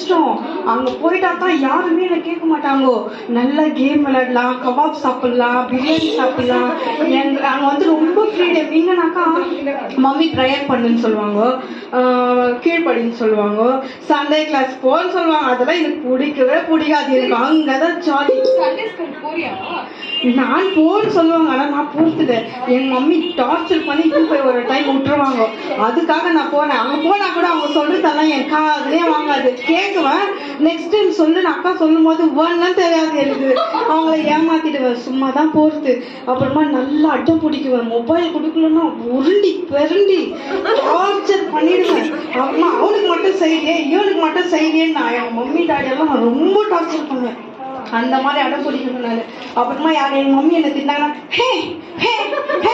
இஷ்டம். அங்கே போயிட்டா தான் யாருமே என்னை கேட்க மாட்டாங்கோ. நல்லா கேம் விளையாடலாம், கபாப் சாப்பிடலாம், பிரியாணி சாப்பிடலாம். அங்கே வந்து ரொம்ப ஃப்ரீடம். எங்கன்னாக்கா மம்மி ப்ரேயர் பண்ணுன்னு சொல்லுவாங்க, கீழ்படின்னு சொல்லுவாங்க, சண்டே கிளாஸ் போன்னு சொல்லுவாங்க. அதெல்லாம் எனக்கு பிடிக்கவே பிடிக்காது. எனக்கு அங்கே தான் ஜாலி. நான் போன்னு சொல்லுவாங்க, ஆனால் நான் போகிறதில்ல. என் மம்மி டார்ச்சர் பண்ணி போய் ஒரு டைம் விட்டுருவாங்க. அதுக்காக நான் போனேன். அங்கே போனால் கூட அவங்க சொல்கிறதெல்லாம் என் காதுலேயே வாங்காது. கேட்குவேன், நெக்ஸ்ட் டைம் சொல்லுன்னு அக்கா சொல்லும் போது ஒன்றும் தெரியாது எனக்கு. அவங்கள ஏமாத்திடுவேன், சும்மா தான் போகிறது. அப்புறமா நல்லா அட்டம் பிடிக்குவேன். மொபைல் கொடுக்கலன்னா உருண்டி பெருண்டி டார்ச்சர் பண்ணிடுவேன். அப்புறமா அவனுக்கு மட்டும் செய்யலையே, இவனுக்கு மட்டும் செய்யலையேன்னு நான் என் மம்மி டாடியெல்லாம் நான் ரொம்ப டார்ச்சர் பண்ணுவேன். அந்த மாதிரி அடம் பிடிக்கணும் நான். அப்புறமா யார் என் மம்மி என்ன திட்டாங்கன்னா, ஹே ஹே ஹே